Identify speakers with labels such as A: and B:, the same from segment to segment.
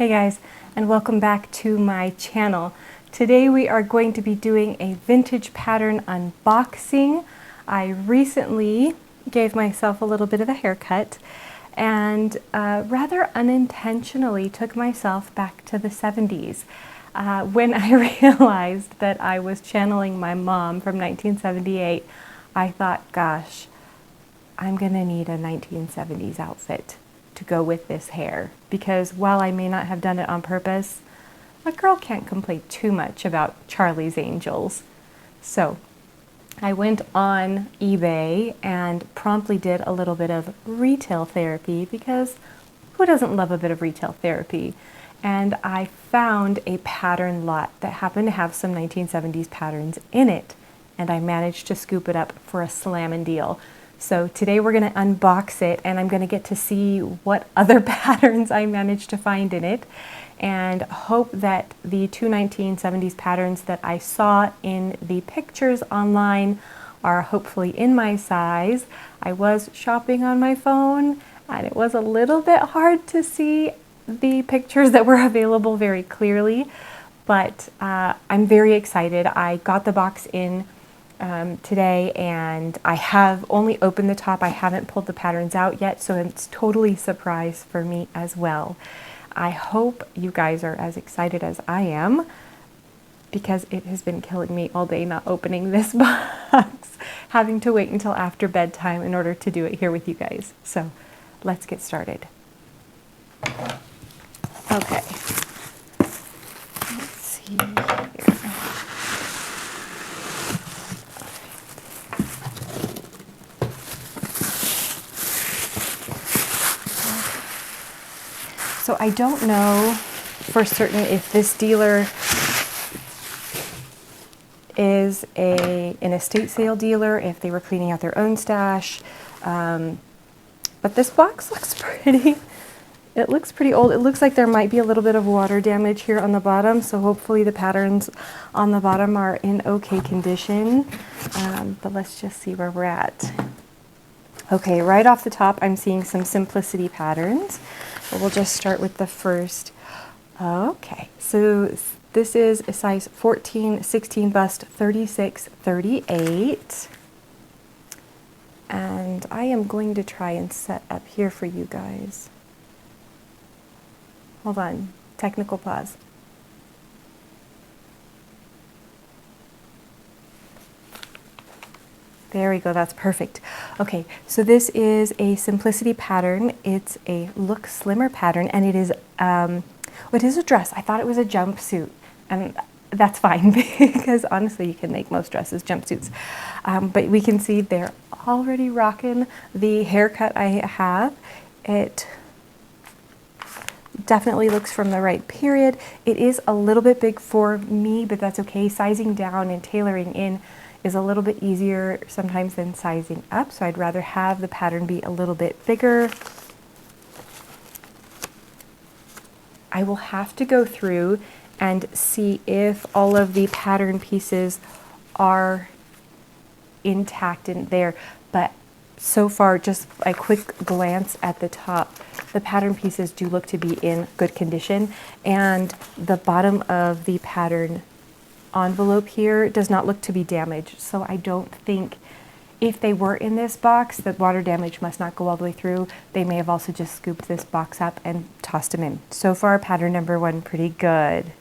A: Hey guys, and welcome back to my channel. Today we are going to be doing a vintage pattern unboxing. I recently gave myself a little bit of a haircut and rather unintentionally took myself back to the 70s when I realized that I was channeling my mom from 1978. I thought, gosh, I'm gonna need a 1970s outfit to go with this hair, because while I may not have done it on purpose, a girl can't complain too much about Charlie's Angels. So I went on eBay and promptly did a little bit of retail therapy, because who doesn't love a bit of retail therapy? And I found a pattern lot that happened to have some 1970s patterns in it, and I managed to scoop it up for a slammin' deal. So today we're going to unbox it, and I'm going to get to see what other patterns I managed to find in it, and hope that the two 1970s patterns that I saw in the pictures online are hopefully in my size. I was shopping on my phone, and it was a little bit hard to see the pictures that were available very clearly, but I'm very excited. I got the box in today, and I have only opened the top. I haven't pulled the patterns out yet, so it's totally a surprise for me as well. I hope you guys are as excited as I am, because it has been killing me all day not opening this box, having to wait until after bedtime in order to do it here with you guys. So let's get started. Okay, let's see here. So I don't know for certain if this dealer is an estate sale dealer, if they were cleaning out their own stash, but this box looks pretty, it looks pretty old. It looks like there might be a little bit of water damage here on the bottom, so hopefully the patterns on the bottom are in okay condition, but let's just see where we're at. Okay, right off the top I'm seeing some simplicity patterns. We'll just start with the first. Okay, so this is a size 14, 16 bust, 36, 38. And I am going to try and set up here for you guys. Hold on, technical pause. There we go, that's perfect. Okay, so this is a simplicity pattern. It's a look slimmer pattern, and it is a dress. I thought it was a jumpsuit, and that's fine because honestly you can make most dresses jumpsuits. But we can see they're already rocking the haircut I have. It definitely looks from the right period. It is a little bit big for me, but that's okay. Sizing down and tailoring in is a little bit easier sometimes than sizing up, so I'd rather have the pattern be a little bit bigger. I will have to go through and see if all of the pattern pieces are intact in there, but so far, just a quick glance at the top, the pattern pieces do look to be in good condition, and the bottom of the pattern envelope here does not look to be damaged, so I don't think, if they were in this box, the water damage must not go all the way through. They may have also just scooped this box up and tossed them in. So far, pattern number one, pretty good.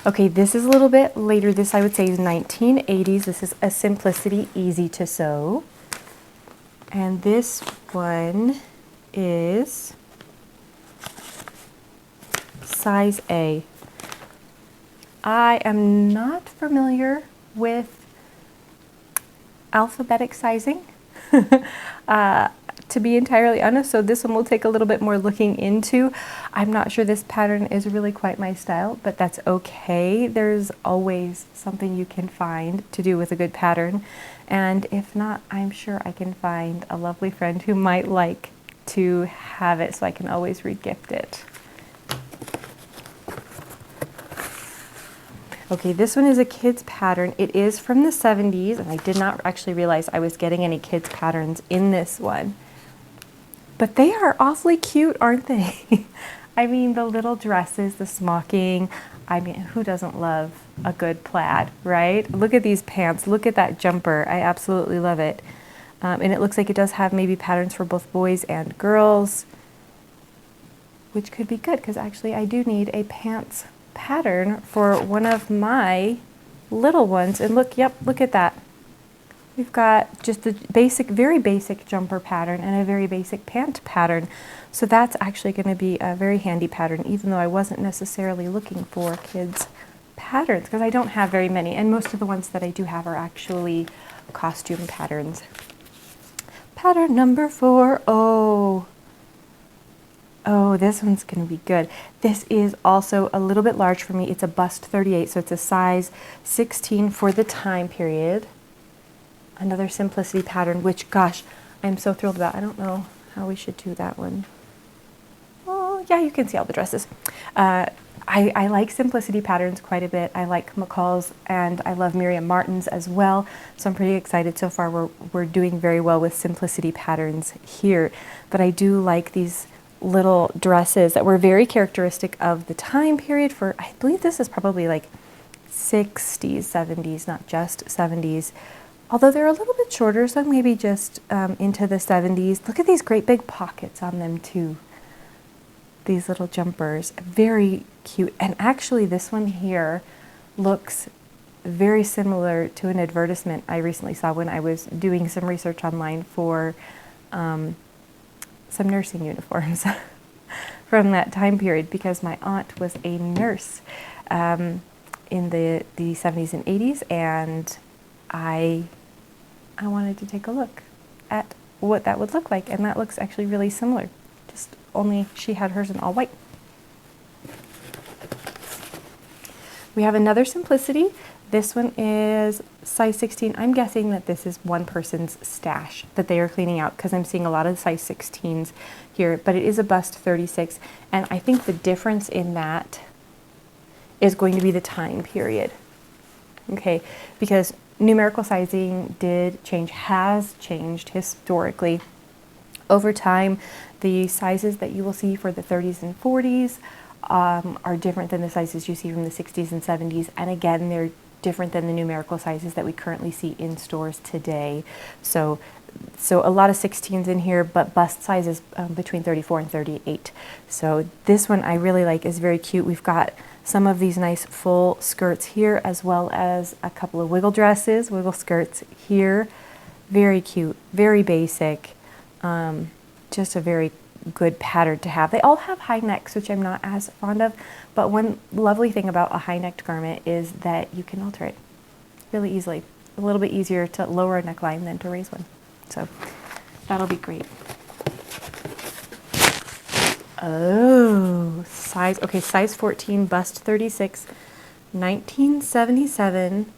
A: Okay, this is a little bit later. This I would say is 1980s. This is a simplicity easy to sew, and this one is size A. I am not familiar with alphabetic sizing, to be entirely honest, so this one will take a little bit more looking into. I'm not sure this pattern is really quite my style, but that's okay. There's always something you can find to do with a good pattern, and if not, I'm sure I can find a lovely friend who might like to have it, so I can always re-gift it. Okay, this one is a kids pattern. It is from the 70s, and I did not actually realize I was getting any kids patterns in this one. But they are awfully cute, aren't they? I mean, the little dresses, the smocking. I mean, who doesn't love a good plaid, right? Look at these pants. Look at that jumper. I absolutely love it. And it looks like it does have maybe patterns for both boys and girls, which could be good because actually I do need a pants pattern for one of my little ones. And look, yep, look at that. We've got just a basic, very basic jumper pattern and a very basic pant pattern. So that's actually going to be a very handy pattern, even though I wasn't necessarily looking for kids' patterns because I don't have very many. And most of the ones that I do have are actually costume patterns. Pattern number 4. Oh, this one's going to be good. This is also a little bit large for me. It's a bust 38, so it's a size 16 for the time period. Another simplicity pattern, which, gosh, I'm so thrilled about. I don't know how we should do that one. Oh, yeah, you can see all the dresses. I like simplicity patterns quite a bit. I like McCall's and I love Miriam Martin's as well. So I'm pretty excited so far. We're doing very well with simplicity patterns here. But I do like these little dresses that were very characteristic of the time period for, I believe this is probably like 60s, 70s, not just 70s. Although they're a little bit shorter, so maybe just into the 70s. Look at these great big pockets on them too. These little jumpers, very cute. And actually this one here looks very similar to an advertisement I recently saw when I was doing some research online for some nursing uniforms from that time period, because my aunt was a nurse in the 70s and 80s, and I wanted to take a look at what that would look like, and that looks actually really similar, just only she had hers in all white. We have another simplicity. This one is size 16. I'm guessing that this is one person's stash that they are cleaning out because I'm seeing a lot of size 16s here, but it is a bust 36, and I think the difference in that is going to be the time period. Okay, because numerical sizing has changed historically. Over time, the sizes that you will see for the 30s and 40s are different than the sizes you see from the 60s and 70s. And again, they're different than the numerical sizes that we currently see in stores today. So a lot of 16s in here, but bust sizes between 34 and 38. So this one I really like, is very cute. We've got some of these nice full skirts here, as well as a couple of wiggle skirts here. Very cute, very basic, just a very good pattern to have. They all have high necks, which I'm not as fond of, but one lovely thing about a high-necked garment is that you can alter it really easily. A little bit easier to lower a neckline than to raise one. So that'll be great. Oh, size 14, bust 36, 1977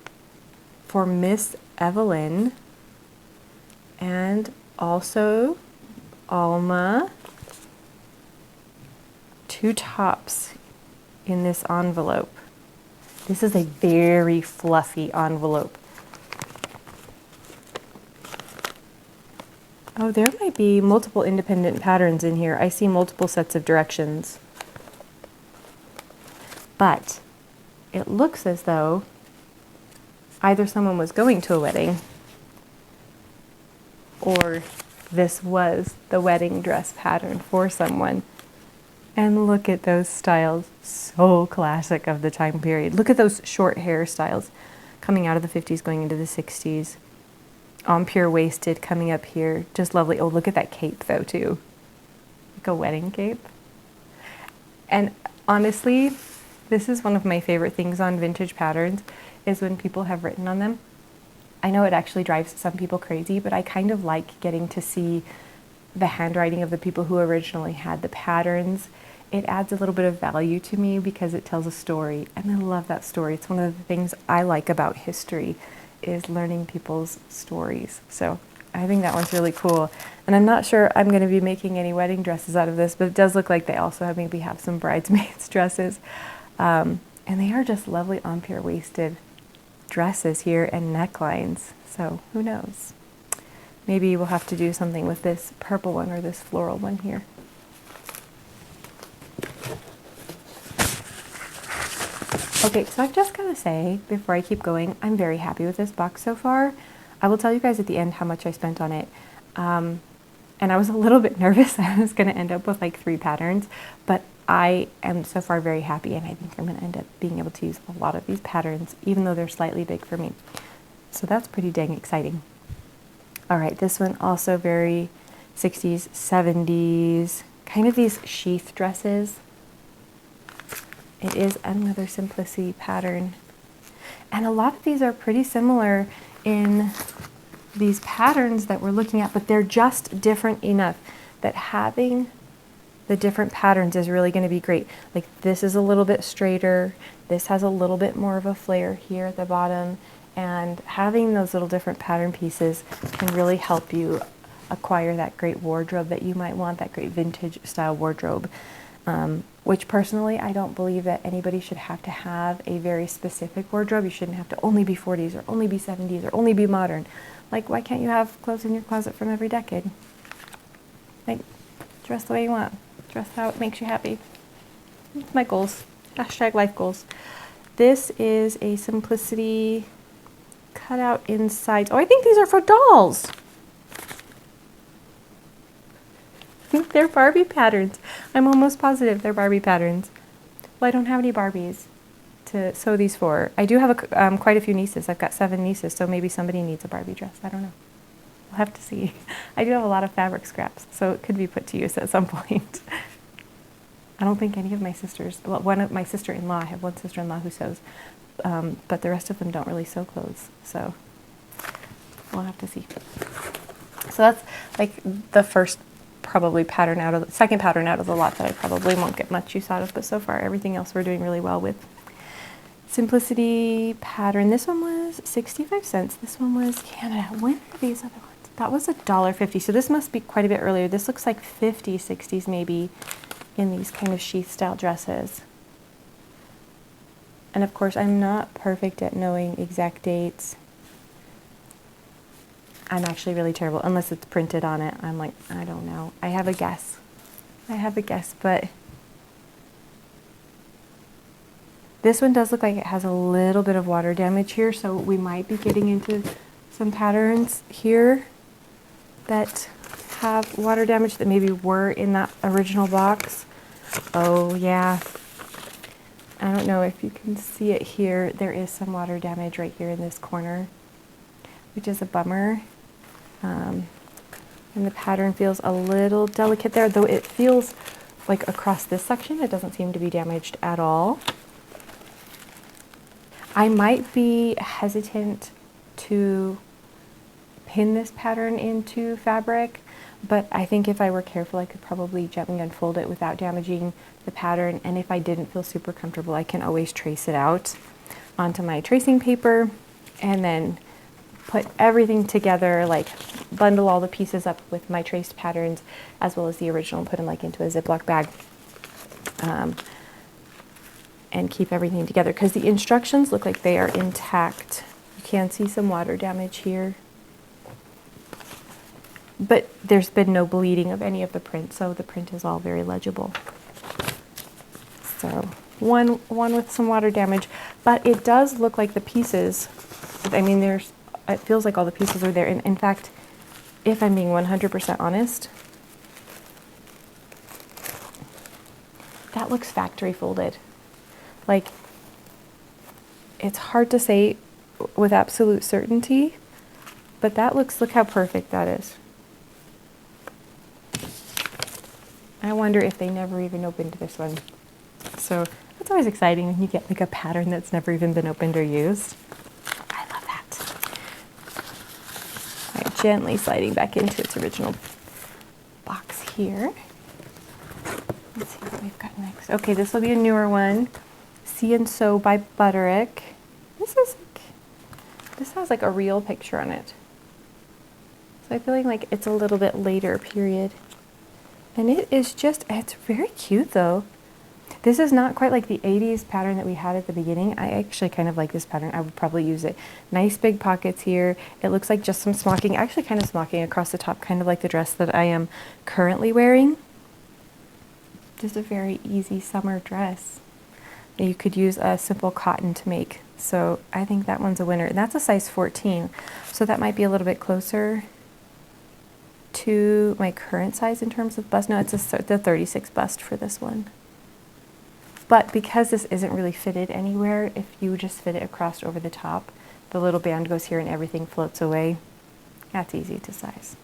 A: for Miss Evelyn, and also Alma. 2 tops in this envelope. This is a very fluffy envelope. Oh, there might be multiple independent patterns in here. I see multiple sets of directions. But it looks as though either someone was going to a wedding or this was the wedding dress pattern for someone. And look at those styles, so classic of the time period. Look at those short hairstyles coming out of the 50s going into the 60s. Pure waisted coming up here, just lovely. Oh, look at that cape though too, like a wedding cape. And honestly, this is one of my favorite things on vintage patterns, is when people have written on them. I know it actually drives some people crazy, but I kind of like getting to see the handwriting of the people who originally had the patterns. It adds a little bit of value to me because it tells a story, and I love that story. It's one of the things I like about history, is learning people's stories. So I think that one's really cool. And I'm not sure I'm going to be making any wedding dresses out of this, but it does look like they also maybe have some bridesmaids dresses. And they are just lovely pure waisted dresses here and necklines. So who knows? Maybe we'll have to do something with this purple one or this floral one here. Okay, so I've just got to say, before I keep going, I'm very happy with this box so far. I will tell you guys at the end how much I spent on it. And I was a little bit nervous I was going to end up with like 3 patterns, but I am so far very happy, and I think I'm going to end up being able to use a lot of these patterns, even though they're slightly big for me. So that's pretty dang exciting. All right, this one also very 60s, 70s, kind of these sheath dresses. It is another simplicity pattern. And a lot of these are pretty similar in these patterns that we're looking at, but they're just different enough that having the different patterns is really going to be great. Like this is a little bit straighter. This has a little bit more of a flare here at the bottom. And having those little different pattern pieces can really help you acquire that great wardrobe that you might want, that great vintage style wardrobe. Which personally, I don't believe that anybody should have to have a very specific wardrobe. You shouldn't have to only be 40s or only be 70s or only be modern. Like, why can't you have clothes in your closet from every decade? Like, dress the way you want. Dress how it makes you happy. It's my goals. Hashtag life goals. This is a simplicity cutout inside. Oh, I think these are for dolls. They're Barbie patterns. I'm almost positive they're Barbie patterns. Well, I don't have any Barbies to sew these for. I do have quite a few nieces. I've got 7 nieces, so maybe somebody needs a Barbie dress. I don't know. We'll have to see. I do have a lot of fabric scraps, so it could be put to use at some point. I don't think any of my sisters, well, one of my sister-in-law, I have one sister-in-law who sews, but the rest of them don't really sew clothes, so we'll have to see. So that's like the first probably second pattern out of the lot that I probably won't get much use out of, but so far everything else we're doing really well with. Simplicity pattern. This one was 65 cents. This one was Canada. When are these other ones? That was $1.50. So this must be quite a bit earlier. This looks like 50s, 60s maybe in these kind of sheath style dresses. And of course, I'm not perfect at knowing exact dates. I'm actually really terrible, unless it's printed on it. I'm like, I don't know. I have a guess. But this one does look like it has a little bit of water damage here, so we might be getting into some patterns here that have water damage that maybe were in that original box. Oh yeah. I don't know if you can see it here. There is some water damage right here in this corner, which is a bummer. And the pattern feels a little delicate there, though it feels like across this section, it doesn't seem to be damaged at all. I might be hesitant to pin this pattern into fabric, but I think if I were careful, I could probably gently unfold it without damaging the pattern. And if I didn't feel super comfortable, I can always trace it out onto my tracing paper and then put everything together, like bundle all the pieces up with my traced patterns as well as the original, put them like into a Ziploc bag and keep everything together, because the instructions look like they are intact. You can see some water damage here, but there's been no bleeding of any of the print, so the print is all very legible. So one with some water damage, but it does look like the pieces, I mean, it feels like all the pieces are there. And in fact, if I'm being 100% honest, that looks factory folded. Like, it's hard to say with absolute certainty, but look how perfect that is. I wonder if they never even opened this one. So it's always exciting when you get like a pattern that's never even been opened or used. I love that. All right, gently sliding back into its original box here. Let's see what we've got next. Okay, this will be a newer one. See and Sew by Butterick. This has like a real picture on it. So I feel like it's a little bit later period. And it is just, it's very cute though. This is not quite like the 80s pattern that we had at the beginning. I actually kind of like this pattern. I would probably use it. Nice big pockets here. It looks like just some smocking, actually kind of smocking across the top, kind of like the dress that I am currently wearing. Just a very easy summer dress that you could use a simple cotton to make. So I think that one's a winner. And that's a size 14. So that might be a little bit closer to my current size in terms of bust. No, it's the 36 bust for this one. But because this isn't really fitted anywhere, if you just fit it across over the top, the little band goes here and everything floats away. That's easy to size.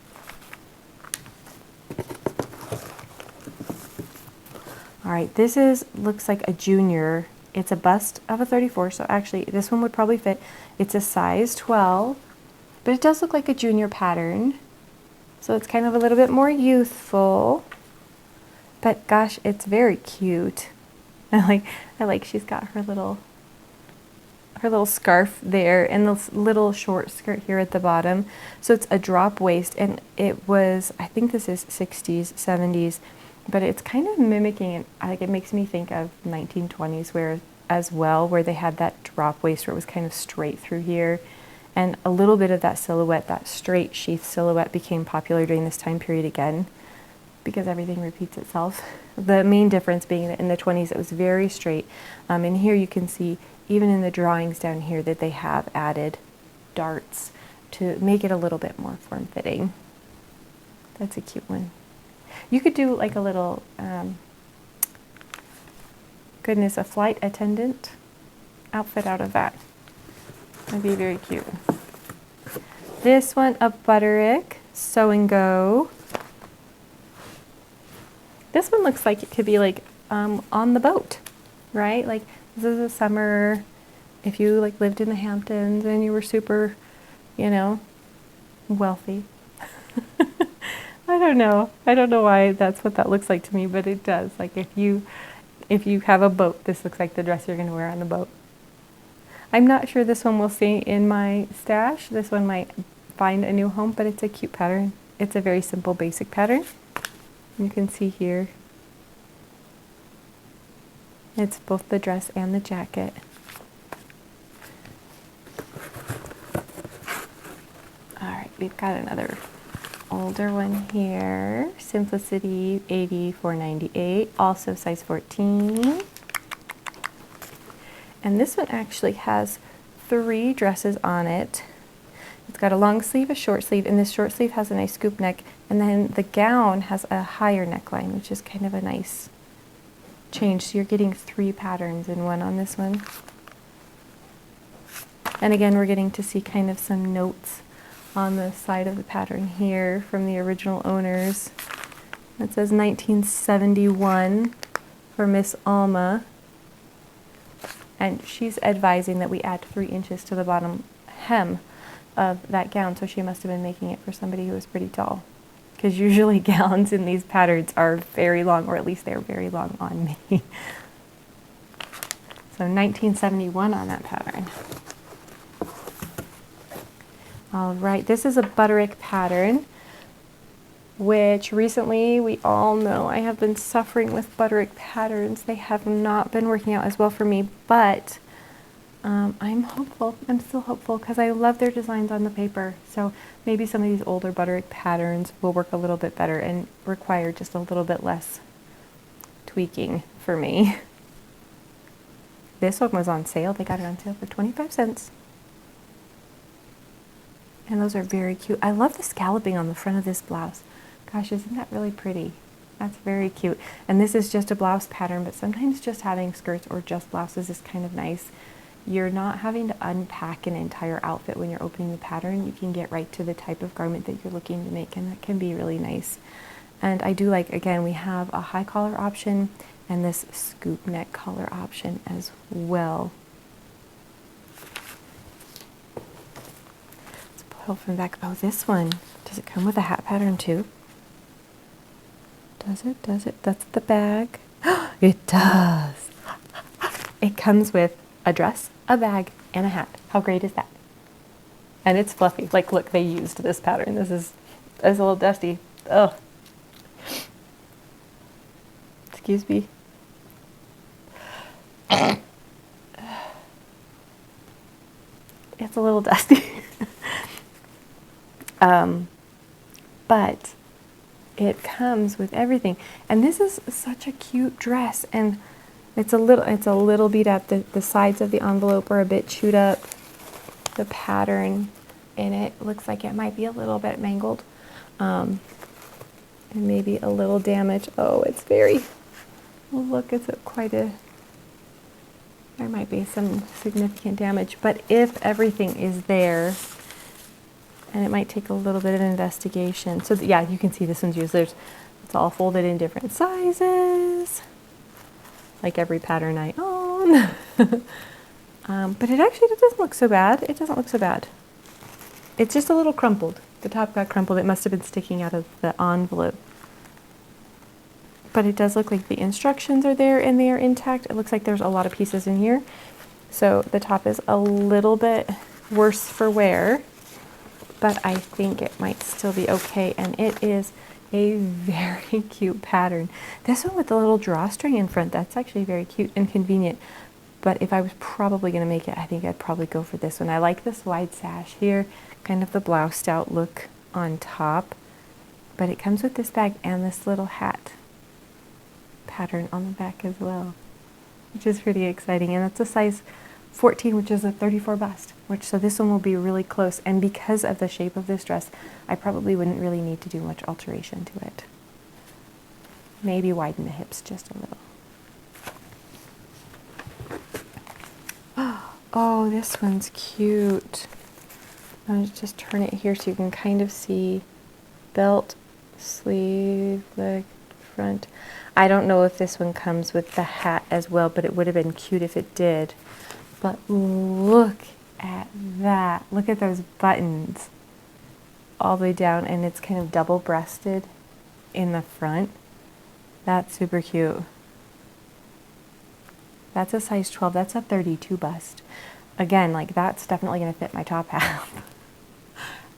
A: All right, this looks like a junior. It's a bust of a 34, so actually this one would probably fit. It's a size 12, but it does look like a junior pattern. So it's kind of a little bit more youthful, but gosh, it's very cute. I like she's got her little scarf there and this little short skirt here at the bottom. So it's a drop waist, and it was, I think this is 60s, 70s, but it's kind of mimicking, like it makes me think of 1920s where as well, where they had that drop waist where it was kind of straight through here. And a little bit of that silhouette, that straight sheath silhouette, became popular during this time period again, because everything repeats itself. The main difference being that in the 20s it was very straight. And here you can see, even in the drawings down here, that they have added darts to make it a little bit more form-fitting. That's a cute one. You could do like a little, a flight attendant outfit out of that. That'd be very cute. This one, a Butterick Sew and Go. This one looks like it could be like on the boat, right? Like this is a summer, if you like lived in the Hamptons and you were super, wealthy. I don't know why that's what that looks like to me, but it does. Like if you have a boat, this looks like the dress you're going to wear on the boat. I'm not sure this one will stay in my stash. This one might find a new home, but it's a cute pattern. It's a very simple, basic pattern. You can see here, it's both the dress and the jacket. All right, we've got another older one here. Simplicity 84.98, also size 14. And this one actually has 3 dresses on it. It's got a long sleeve, a short sleeve, and this short sleeve has a nice scoop neck, and then the gown has a higher neckline, which is kind of a nice change. So you're getting 3 patterns in one on this one. And again, we're getting to see kind of some notes on the side of the pattern here from the original owners. It says 1971 for Miss Alma. And she's advising that we add 3 inches to the bottom hem of that gown, so she must have been making it for somebody who was pretty tall. Because usually gowns in these patterns are very long, or at least they're very long on me. So 1971 on that pattern. All right, this is a Butterick pattern, which recently we all know I have been suffering with Butterick patterns. They have not been working out as well for me, but I'm hopeful. I'm still hopeful because I love their designs on the paper. So maybe some of these older Butterick patterns will work a little bit better and require just a little bit less tweaking for me. This one was on sale. They got it on sale for 25 cents. And those are very cute. I love the scalloping on the front of this blouse. Gosh, isn't that really pretty? That's very cute. And this is just a blouse pattern, but sometimes just having skirts or just blouses is kind of nice. You're not having to unpack an entire outfit when you're opening the pattern. You can get right to the type of garment that you're looking to make, and that can be really nice. And I do like, again, we have a high collar option and this scoop neck collar option as well. Let's pull from the back. Oh, this one. Does it come with a hat pattern too? Does it? Does it? That's the bag. It does. It comes with a dress, a bag, and a hat. How great is that? And it's fluffy. Like, look, they used this pattern. This is a little dusty. Ugh. Excuse me. a little dusty. But it comes with everything. And this is such a cute dress, and it's a little beat up. The sides of the envelope are a bit chewed up. The pattern in it looks like it might be a little bit mangled. And maybe a little damage. Oh, it's very, look, it's there might be some significant damage, but if everything is there, and it might take a little bit of investigation. So yeah, you can see this one's used. It's all folded in different sizes, like every pattern I own. But it actually doesn't look so bad. It doesn't look so bad. It's just a little crumpled. The top got crumpled. It must have been sticking out of the envelope. But it does look like the instructions are there and they are intact. It looks like there's a lot of pieces in here. So the top is a little bit worse for wear, but I think it might still be okay. And it is a very cute pattern. This one with the little drawstring in front, that's actually very cute and convenient. But if I was probably going to make it, I think I'd probably go for this one. I like this wide sash here, kind of the bloused out look on top. But it comes with this bag and this little hat pattern on the back as well, which is pretty exciting. And that's a size 14, which is a 34 bust, so this one will be really close. And because of the shape of this dress, I probably wouldn't really need to do much alteration to it. Maybe widen the hips just a little. Oh, this one's cute. I'm going to just turn it here so you can kind of see belt, sleeve, leg, front. I don't know if this one comes with the hat as well, but it would have been cute if it did. But look at that. Look at those buttons all the way down, and it's kind of double-breasted in the front. That's super cute. That's a size 12. That's a 32 bust. Again, like, that's definitely going to fit my top half.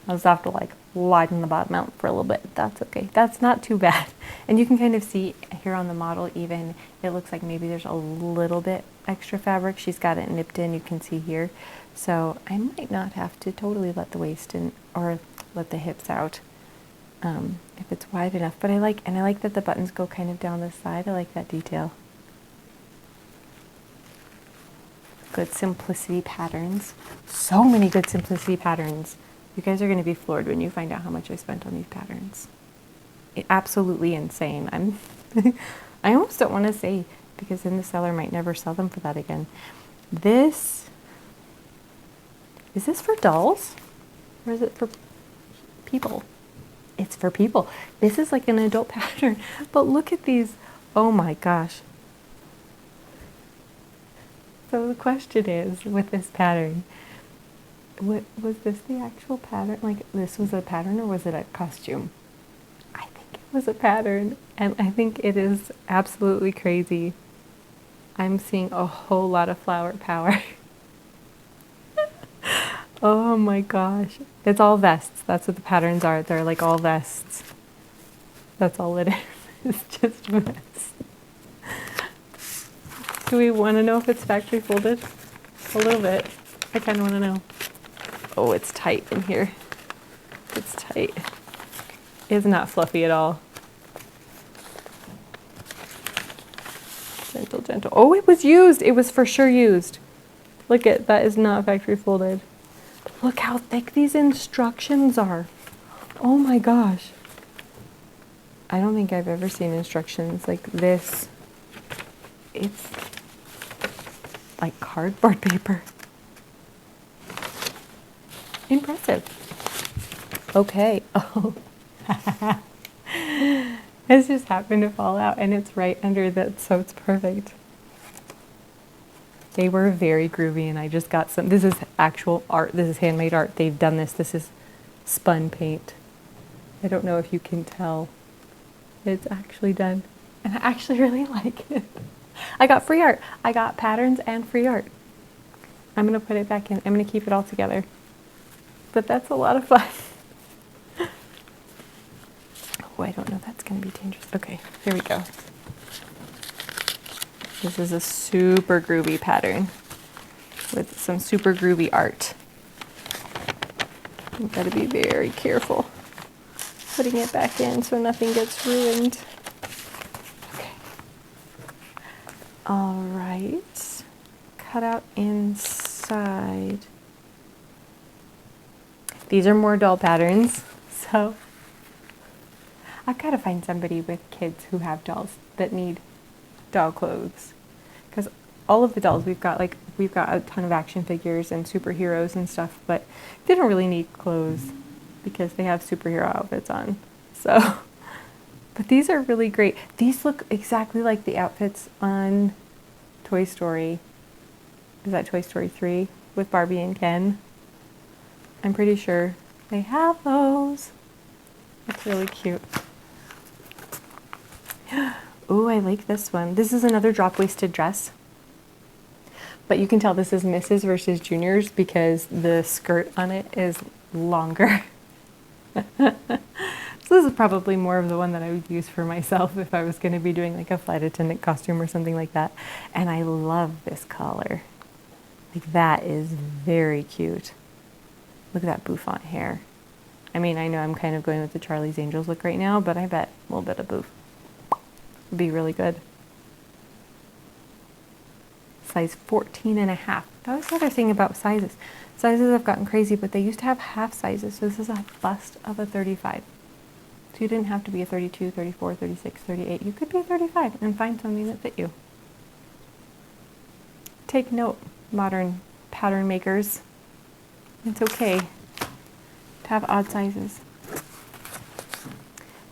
A: I'll just have to like widen the bottom out for a little bit. That's okay. That's not too bad. And you can kind of see here on the model even, it looks like maybe there's a little bit extra fabric. She's got it nipped in, you can see here. So I might not have to totally let the waist in or let the hips out if it's wide enough. But I like that the buttons go kind of down the side. I like that detail. Good simplicity patterns. So many good simplicity patterns. You guys are going to be floored when you find out how much I spent on these patterns. Absolutely insane. I almost don't want to say, because then the seller might never sell them for that again. Is this for dolls? Or is it for people? It's for people. This is like an adult pattern. But look at these. Oh my gosh. So the question is, with this pattern, was this the actual pattern? Like, this was a pattern, or was it a costume? I think it was a pattern, and I think it is absolutely crazy. I'm seeing a whole lot of flower power. Oh my gosh. It's all vests. That's what the patterns are. They're like all vests. That's all it is. It's just vests. Do we want to know if it's factory folded? A little bit. I kind of want to know. Oh, it's tight in here. It's tight. It's not fluffy at all. Gentle, gentle. Oh, it was used. It was for sure used. Look at that. Is not factory folded. Look how thick these instructions are. Oh my gosh. I don't think I've ever seen instructions like this. It's like cardboard paper. Impressive. Okay. Oh. This just happened to fall out, and it's right under that, so it's perfect. They were very groovy, and I just got some. This is actual art. This is handmade art. They've done this. This is spun paint. I don't know if you can tell. It's actually done, and I actually really like it. I got free art. I got patterns and free art. I'm going to put it back in. I'm going to keep it all together. But that's a lot of fun. Oh, I don't know. That's going to be dangerous. Okay, here we go. This is a super groovy pattern with some super groovy art. You've got to be very careful putting it back in so nothing gets ruined. Okay. All right. Cut out inside. These are more doll patterns, so I've got to find somebody with kids who have dolls that need doll clothes, because all of the dolls we've got a ton of action figures and superheroes and stuff, but they don't really need clothes because they have superhero outfits on. So, but these are really great. These look exactly like the outfits on Toy Story. Is that Toy Story 3 with Barbie and Ken? I'm pretty sure they have those. It's really cute. Ooh, I like this one. This is another drop-waisted dress. But you can tell this is Mrs. versus Junior's because the skirt on it is longer. So this is probably more of the one that I would use for myself if I was going to be doing like a flight attendant costume or something like that. And I love this collar. Like, that is very cute. Look at that bouffant hair. I mean, I know I'm kind of going with the Charlie's Angels look right now, but I bet a little bit of boof would be really good. Size 14.5. That was the other thing about sizes. Sizes have gotten crazy, but they used to have half sizes. So this is a bust of a 35. So you didn't have to be a 32, 34, 36, 38. You could be a 35 and find something that fit you. Take note, modern pattern makers. It's okay to have odd sizes.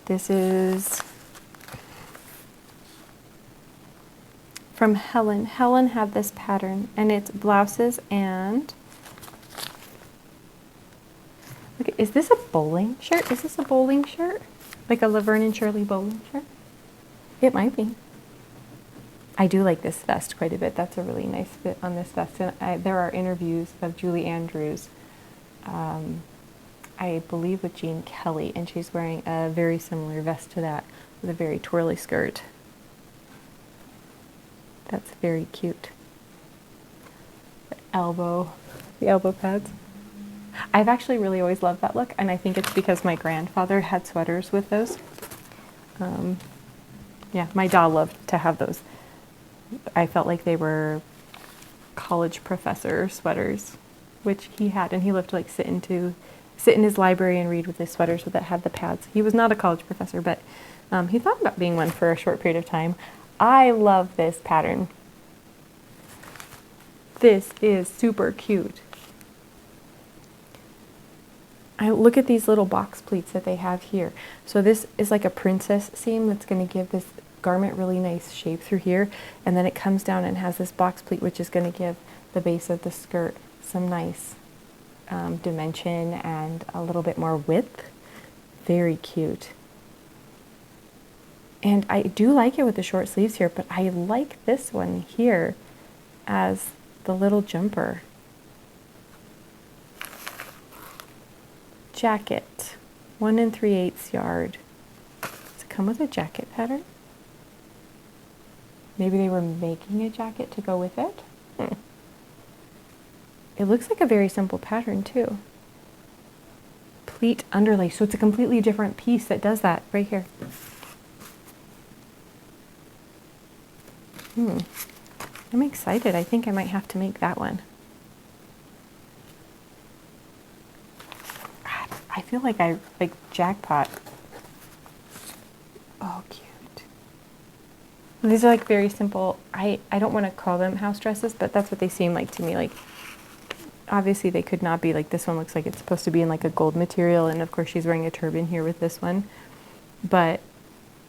A: This is from Helen. Helen had this pattern, and it's blouses and... Look, is this a bowling shirt? Is this a bowling shirt? Like a Laverne and Shirley bowling shirt? It might be. I do like this vest quite a bit. That's a really nice fit on this vest. And there are interviews of Julie Andrews, I believe with Gene Kelly, and she's wearing a very similar vest to that with a very twirly skirt. That's very cute. The elbow pads. I've actually really always loved that look, and I think it's because my grandfather had sweaters with those. Yeah, my doll loved to have those. I felt like they were college professor sweaters, which he had, and he loved to like sit in his library and read with his sweaters that had the pads. He was not a college professor, but he thought about being one for a short period of time. I love this pattern. This is super cute. I look at these little box pleats that they have here. So this is like a princess seam that's going to give this garment really nice shape through here, and then it comes down and has this box pleat which is going to give the base of the skirt some nice dimension and a little bit more width. Very cute. And I do like it with the short sleeves here, but I like this one here as the little jumper. Jacket, 1 3/8 yard. Does it come with a jacket pattern? Maybe they were making a jacket to go with it? It looks like a very simple pattern too. Pleat underlay, so it's a completely different piece that does that right here. I'm excited. I think I might have to make that one. I feel like I jackpot. Oh, cute. These are like very simple. I don't want to call them house dresses, but that's what they seem like to me. Like, obviously they could not be like this one looks like it's supposed to be in like a gold material, and of course she's wearing a turban here with this one. But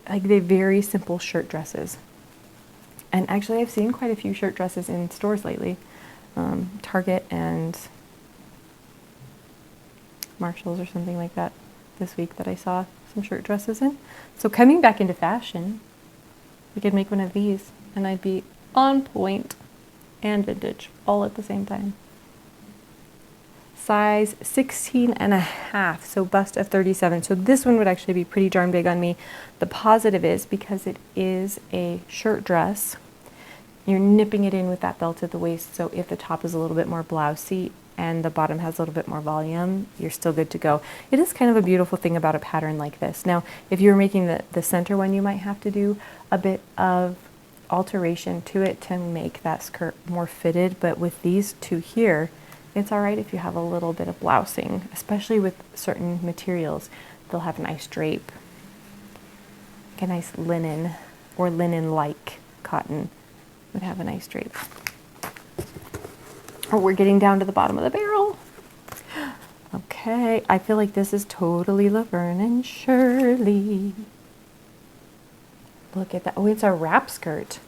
A: like, they're very simple shirt dresses. And actually I've seen quite a few shirt dresses in stores lately. Target and Marshalls or something like that this week that I saw some shirt dresses in. So coming back into fashion, we could make one of these and I'd be on point and vintage all at the same time. Size 16.5, so bust of 37. So this one would actually be pretty darn big on me. The positive is because it is a shirt dress, you're nipping it in with that belt at the waist, so if the top is a little bit more blousey, and the bottom has a little bit more volume, you're still good to go. It is kind of a beautiful thing about a pattern like this. Now, if you're making the center one, you might have to do a bit of alteration to it to make that skirt more fitted, but with these two here, it's all right if you have a little bit of blousing, especially with certain materials. They'll have a nice drape, like a nice linen or linen-like cotton would have a nice drape. Oh, we're getting down to the bottom of the barrel. Okay, I feel like this is totally Laverne and Shirley. Look at that. Oh, it's a wrap skirt.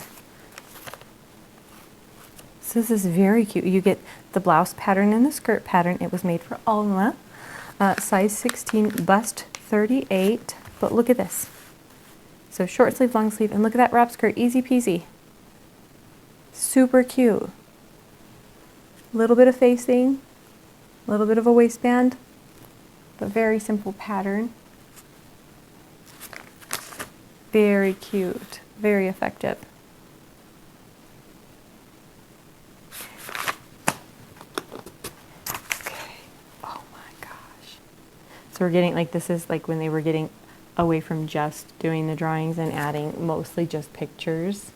A: So this is very cute. You get the blouse pattern and the skirt pattern. It was made for Alma. Size 16, bust 38. But look at this. So short sleeve, long sleeve, and look at that wrap skirt. Easy peasy. Super cute. A little bit of facing, a little bit of a waistband, but very simple pattern. Very cute, very effective. Okay, oh my gosh. So we're getting, like, this is like when they were getting away from just doing the drawings and adding mostly just pictures.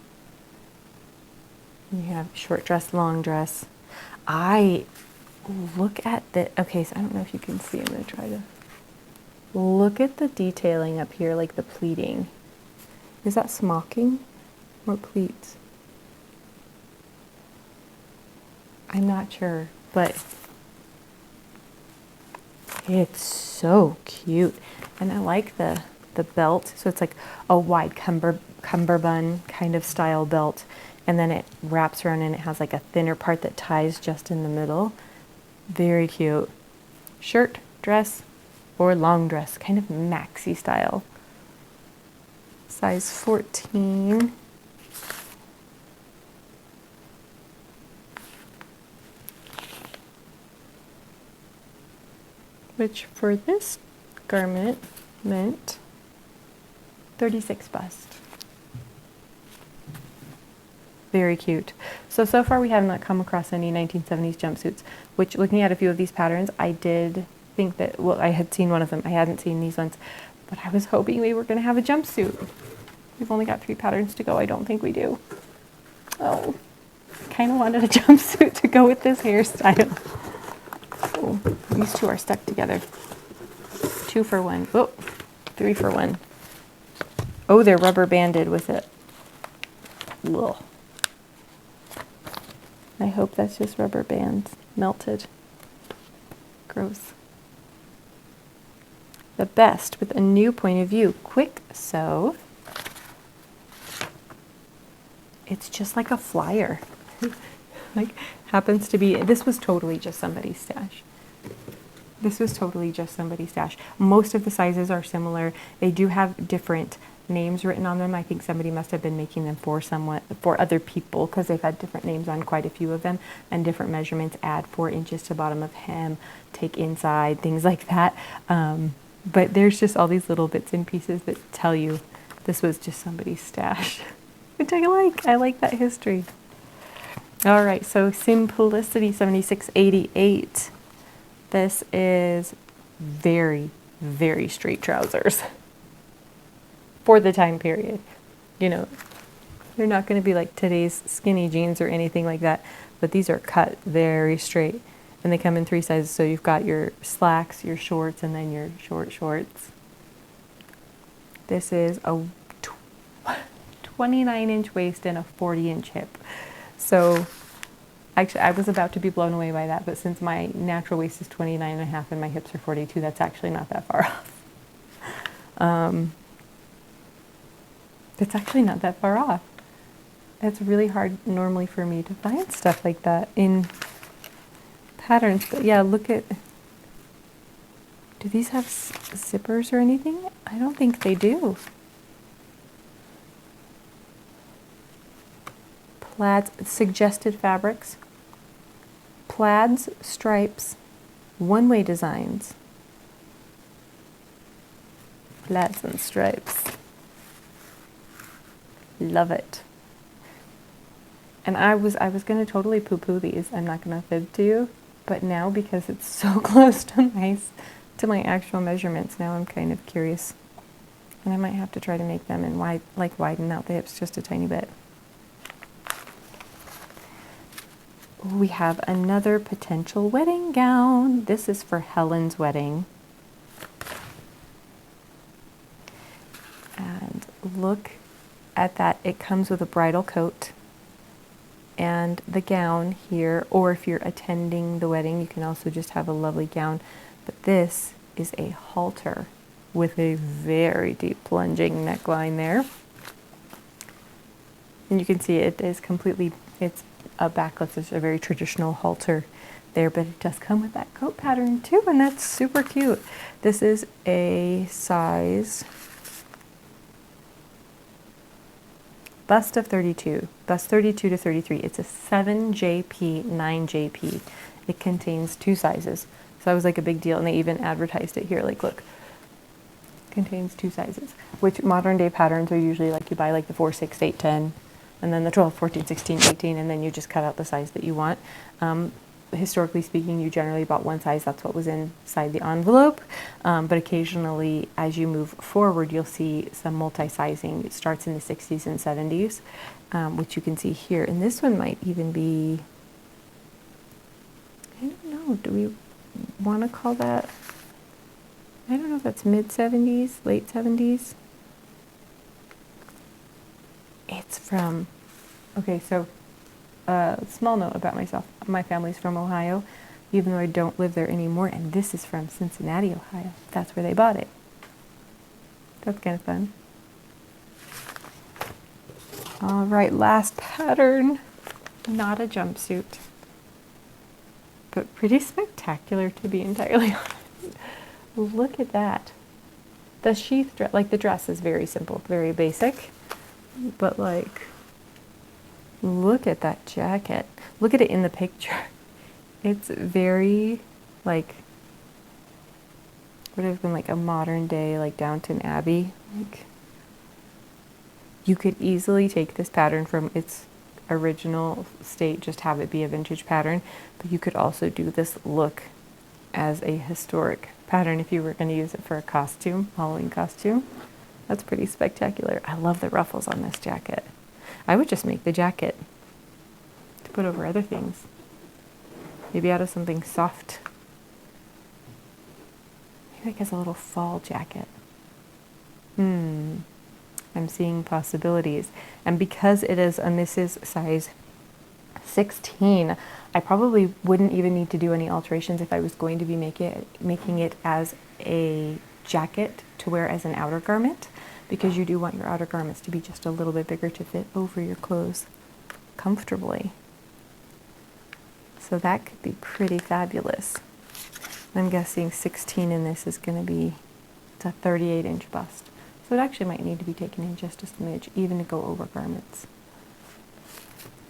A: You have short dress, long dress. I look at the, okay, so I don't know if you can see, I'm going to try to look at the detailing up here, like the pleating. Is that smocking or pleats? I'm not sure, but it's so cute. And I like the belt. So it's like a wide cummerbund kind of style belt. And then it wraps around and it has like a thinner part that ties just in the middle. Very cute. Shirt, dress, or long dress, kind of maxi style. Size 14. Which for this garment meant 36 bust. Very cute. So far we have not come across any 1970s jumpsuits, which looking at a few of these patterns, I did think that, well, I had seen one of them. I hadn't seen these ones, but I was hoping we were going to have a jumpsuit. We've only got 3 patterns to go. I don't think we do. Oh, kind of wanted a jumpsuit to go with this hairstyle. Oh, these two are stuck together. 2 for 1. Oh, 3 for 1. Oh, they're rubber banded with it. Ugh. I hope that's just rubber bands melted. Gross. The best with a new point of view. Quick sew. It's just like a flyer. Like, happens to be, this was totally just somebody's stash. This was totally just somebody's stash. Most of the sizes are similar. They do have different names written on them. I think somebody must have been making them for other people, because they've had different names on quite a few of them and different measurements. Add 4 inches to bottom of hem, take inside, things like that. But there's just all these little bits and pieces that tell you this was just somebody's stash, which I like. I like that history. All right, so Simplicity 7688. This is very, very straight trousers for the time period. You know, they're not going to be like today's skinny jeans or anything like that, but these are cut very straight. And they come in 3 sizes, so you've got your slacks, your shorts, and then your short shorts. This is a 29-inch waist and a 40-inch hip. So actually, I was about to be blown away by that, but since my natural waist is 29.5 and my hips are 42, that's actually not that far off. It's actually not that far off. It's really hard normally for me to find stuff like that in patterns. But yeah, look at, do these have zippers or anything? I don't think they do. Plaids, suggested fabrics, plaids, stripes, one-way designs, plaids and stripes. Love it. And I was going to totally poo-poo these. I'm not going to fib to you. But now, because it's so close to my actual measurements, now I'm kind of curious. And I might have to try to make them and widen out the hips just a tiny bit. We have another potential wedding gown. This is for Helen's wedding. And look at that. It comes with a bridal coat and the gown here, or if you're attending the wedding, you can also just have a lovely gown. But this is a halter with a very deep plunging neckline there. And you can see it is completely, it's a backless, it's a very traditional halter there, but it does come with that coat pattern too, and that's super cute. This is a size bust of 32, bust 32 to 33. It's a 7JP, 9JP. It contains 2 sizes. So that was like a big deal, and they even advertised it here. Like, look, contains 2 sizes, which modern day patterns are usually like you buy like the 4, 6, 8, 10, and then the 12, 14, 16, 18, and then you just cut out the size that you want. Historically speaking, you generally bought one size. That's what was inside the envelope. But occasionally, as you move forward, you'll see some multi-sizing. It starts in the 60s and 70s, which you can see here. And this one might even be, I don't know, do we want to call that, I don't know if that's mid-70s, late 70s. It's from, okay, so small note about myself. My family's from Ohio, even though I don't live there anymore, and this is from Cincinnati, Ohio. That's where they bought it. That's kind of fun. All right, last pattern. Not a jumpsuit, but pretty spectacular, to be entirely honest. Look at that. The sheath dress, like the dress is very simple, very basic, but like, look at that jacket. Look at it in the picture. It's very like, would have been like a modern day, like Downton Abbey. Like, you could easily take this pattern from its original state, just have it be a vintage pattern, but you could also do this look as a historic pattern if you were going to use it for a costume, Halloween costume. That's pretty spectacular. I love the ruffles on this jacket. I would just make the jacket to put over other things. Maybe out of something soft. Maybe like as a little fall jacket. I'm seeing possibilities. And because it is, and this is size 16, I probably wouldn't even need to do any alterations if I was going to be making it as a jacket to wear as an outer garment, because you do want your outer garments to be just a little bit bigger to fit over your clothes comfortably. So that could be pretty fabulous. I'm guessing 16 in this is going to be, it's a 38-inch bust. So it actually might need to be taken in just a smidge, even to go over garments.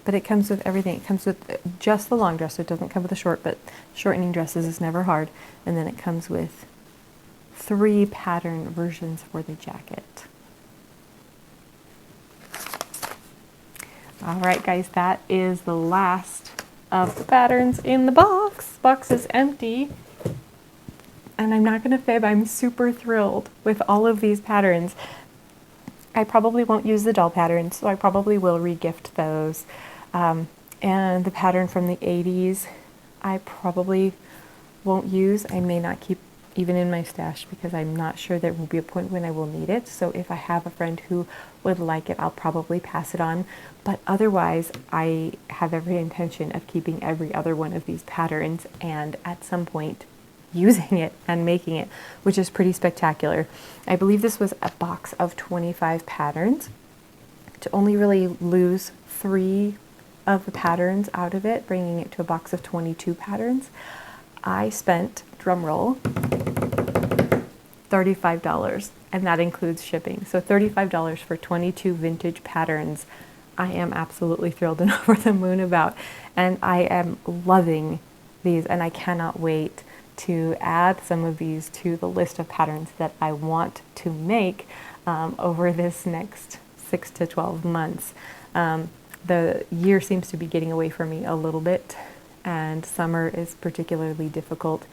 A: But it comes with everything. It comes with just the long dress, so it doesn't come with a short, but shortening dresses is never hard. And then it comes with 3 pattern versions for the jacket. All right, guys, that is the last of the patterns in the box. Box is empty. And I'm not going to fib, I'm super thrilled with all of these patterns. I probably won't use the doll patterns, so I probably will re-gift those. And the pattern from the 80s, I probably won't use. I may not keep even in my stash because I'm not sure there will be a point when I will need it. So if I have a friend who would like it, I'll probably pass it on. But otherwise, I have every intention of keeping every other one of these patterns and at some point using it and making it, which is pretty spectacular. I believe this was a box of 25 patterns. To only really lose 3 of the patterns out of it, bringing it to a box of 22 patterns, I spent, drum roll, $35, and that includes shipping. So $35 for 22 vintage patterns. I am absolutely thrilled and over the moon about, and I am loving these, and I cannot wait to add some of these to the list of patterns that I want to make over this next 6 to 12 months. The year seems to be getting away from me a little bit, and summer is particularly difficult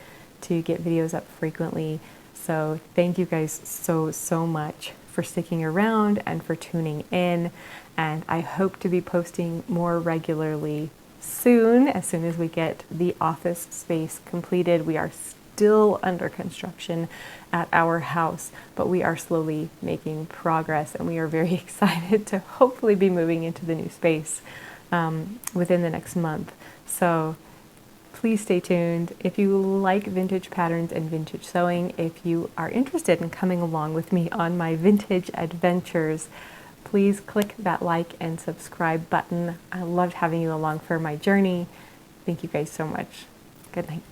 A: to get videos up frequently. So thank you guys so much for sticking around and for tuning in, and I hope to be posting more regularly soon as we get the office space completed. We are still under construction at our house, but we are slowly making progress, and we are very excited to hopefully be moving into the new space within the next month. So please stay tuned. If you like vintage patterns and vintage sewing, if you are interested in coming along with me on my vintage adventures, please click that like and subscribe button. I loved having you along for my journey. Thank you guys so much. Good night.